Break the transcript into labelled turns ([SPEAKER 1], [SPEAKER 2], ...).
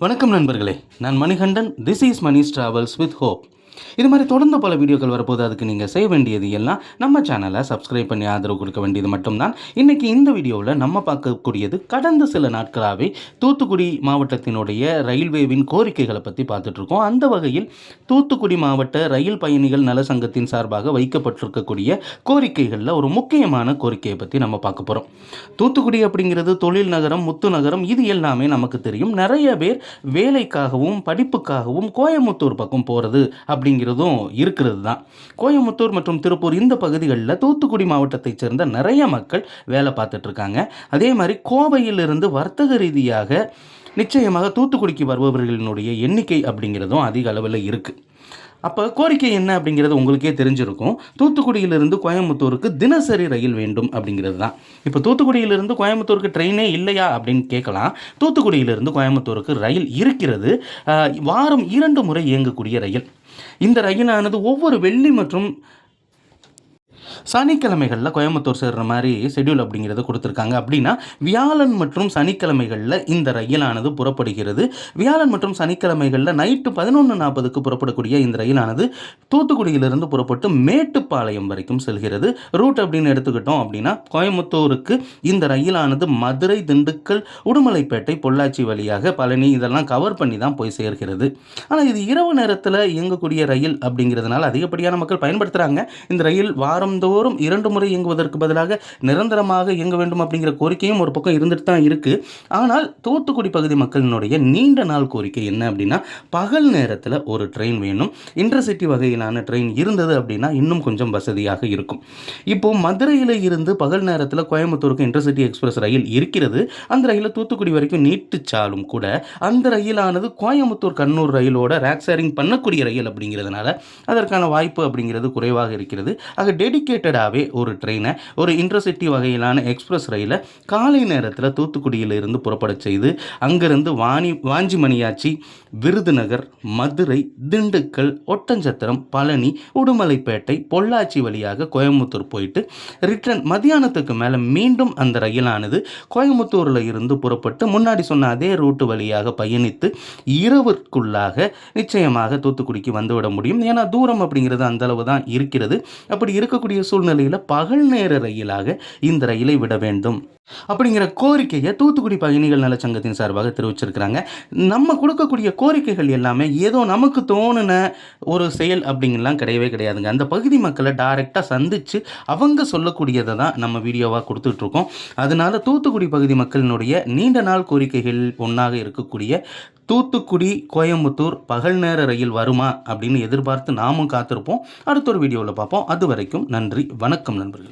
[SPEAKER 1] வணக்கம் நண்பர்களே, நான் Manikandan. This is Mani's travels with hope. இது மாதிரி தொடர்ந்து பல வீடியோக்கள் வரப்போது. அதுக்கு நீங்கள் செய்ய வேண்டியது எல்லாம் நம்ம சேனலை சப்ஸ்கிரைப் பண்ணி ஆதரவு கொடுக்க வேண்டியது மட்டும்தான். இன்றைக்கி இந்த வீடியோவில் நம்ம பார்க்கக்கூடியது கடந்த சில நாட்களாகவே தூத்துக்குடி மாவட்டத்தினுடைய ரயில்வேவின் கோரிக்கைகளை பற்றி பார்த்துட்ருக்கோம். அந்த வகையில் தூத்துக்குடி மாவட்ட ரயில் பயணிகள் நல சங்கத்தின் சார்பாக வைக்கப்பட்டிருக்கக்கூடிய கோரிக்கைகளில் ஒரு முக்கியமான கோரிக்கையை பற்றி நம்ம பார்க்க போகிறோம். தூத்துக்குடி அப்படிங்கிறது தொழில் நகரம், முத்து நகரம், இது எல்லாமே நமக்கு தெரியும். நிறைய பேர் வேலைக்காகவும் படிப்புக்காகவும் கோயமுத்தூர் பக்கம் போகிறது அப்படிங்கிறதும் இருக்கிறது தான். கோயமுத்தூர் மற்றும் திருப்பூர் இந்த பகுதிகளில் தூத்துக்குடி மாவட்டத்தைச் சேர்ந்த நிறைய மக்கள் வேலை பார்த்துட்டு இருக்காங்க. அதே மாதிரி கோவையிலிருந்து வர்த்தக ரீதியாக நிச்சயமாக தூத்துக்குடிக்கு வருபவர்களினுடைய எண்ணிக்கை அப்படிங்கிறதும் அதிக அளவில் இருக்குது. அப்போ கோரிக்கை என்ன அப்படிங்கிறது உங்களுக்கே தெரிஞ்சிருக்கும். தூத்துக்குடியிலிருந்து கோயம்புத்தூருக்கு தினசரி ரயில் வேண்டும் அப்படிங்கிறது தான். இப்போ தூத்துக்குடியிலிருந்து கோயம்புத்தூருக்கு ட்ரெயினே இல்லையா அப்படின்னு கேட்கலாம். தூத்துக்குடியிலிருந்து கோயம்புத்தூருக்கு ரயில் இருக்கிறது. வாரம் 2 முறை இயங்கக்கூடிய ரயில். இந்த ரயிலானது ஒவ்வொரு வெள்ளி மற்றும் சனிக்கிழமைகளில் கோயம்புத்தூர் சேர்ற மாதிரி ஷெட்யூல் அப்படிங்கிறத கொடுத்துருக்காங்க. அப்படின்னா வியாழன் மற்றும் சனிக்கிழமைகளில் இந்த ரயிலானது புறப்படுகிறது. வியாழன் மற்றும் சனிக்கிழமைகளில் நைட்டு 11:40க்கு புறப்படக்கூடிய இந்த ரயிலானது தூத்துக்குடியிலிருந்து புறப்பட்டு மேட்டுப்பாளையம் வரைக்கும் செல்கிறது. ரூட் அப்படின்னு எடுத்துக்கிட்டோம் அப்படின்னா கோயம்புத்தூருக்கு இந்த ரயிலானது மதுரை, திண்டுக்கல், உடுமலைப்பேட்டை, பொள்ளாச்சி வழியாக பழனி இதெல்லாம் கவர் பண்ணி தான் போய் சேர்கிறது. ஆனால் இது இரவு நேரத்தில் இயங்கக்கூடிய ரயில் அப்படிங்கிறதுனால அதிகப்படியான மக்கள் பயன்படுத்துகிறாங்க. இந்த ரயில் வாரந்தோறும் 2 முறை இயங்குவதற்கு பதிலாக நிரந்தரமாக இயங்க வேண்டும் அப்படிங்கிற கோரிக்கையும் ஒரு பக்கம் இருந்துட்டு தான் இருக்குது. ஆனால் தூத்துக்குடி பகுதி மக்களினுடைய நீண்ட நாள் கோரிக்கை என்ன அப்படின்னா, பகல் நேரத்தில் ஒரு ட்ரெயின் வேணும். இன்டர்சிட்டி வகையிலான ட்ரெயின் இருந்தது அப்படின்னா இன்னும் கொஞ்சம் வசதியாக இருக்கும். இப்போ மதுரையில் இருந்து பகல் நேரத்தில் கோயம்புத்தூருக்கு இன்டர்சிட்டி எக்ஸ்பிரஸ் ரயில் இருக்கிறது. அந்த ரயிலை தூத்துக்குடி வரைக்கும் நீட்டிச்சாலும் கூட அந்த ரயிலானது கோயம்புத்தூர் கண்ணூர் ரயிலோட ரேக் ஷேரிங் பண்ணக்கூடிய ரயில் அப்படிங்கிறதுனால அதற்கான வாய்ப்பு அப்படிங்கிறது குறைவாக இருக்கிறது. ஆக டெடிக்கேட்டடாகவே ஒரு ட்ரெயினை, ஒரு இன்டர்சிட்டி வகையிலான எக்ஸ்பிரஸ் ரயிலை காலை நேரத்தில் தூத்துக்குடியிலிருந்து புறப்பட செய்து அங்கிருந்து வாஞ்சிமணியாச்சி, விருதுநகர், மதுரை, திண்டுக்கல், ஒட்டஞ்சத்திரம், பழனி, உடுமலைப்பேட்டை, பொள்ளாச்சி வழியாக கோயம்புத்தூர் போயிட்டு ரிட்டர்ன் மத்தியானத்துக்கு மேலே மீண்டும் அந்த ரயிலானது கோயம்புத்தூரில் இருந்து புறப்பட்டு முன்னாடி சொன்ன அதே ரூட்டு வழியாக பயணித்து இரவிற்குள்ளாக நிச்சயமாக தூத்துக்குடிக்கு வந்துவிட முடியும். ஏன்னா தூரம் அப்படிங்கிறது அந்த அளவு தான் இருக்கிறது. அப்படி இருக்கக்கூடிய சூழ்நிலையில் பகல் நேர ரயிலாக இந்த ரயிலை விட வேண்டும் அப்படிங்கிற கோரிக்கையை தூத்துக்குடி பயணிகள் நல சங்கத்தின் சார்பாக தெரிவிச்சிருக்கிறாங்க. நம்ம கொடுக்கக்கூடிய கோரிக்கைகள் எல்லாமே ஏதோ நமக்கு தோணுன ஒரு செயல் அப்படிங்கலாம் கிடையவே கிடையாதுங்க. அந்த பகுதி மக்களை டைரெக்டாக சந்தித்து அவங்க சொல்லக்கூடியதை தான் நம்ம வீடியோவாக கொடுத்துட்ருக்கோம். அதனால தூத்துக்குடி பகுதி மக்களினுடைய நீண்ட நாள் கோரிக்கைகள் ஒன்றாக இருக்கக்கூடிய தூத்துக்குடி கோயம்புத்தூர் பகல் நேர ரயில் வருமா அப்படின்னு எதிர்பார்த்து நாமும் காத்திருப்போம். அடுத்த ஒரு வீடியோவில் பார்ப்போம். அது வரைக்கும் நன்றி, வணக்கம் நண்பர்களே.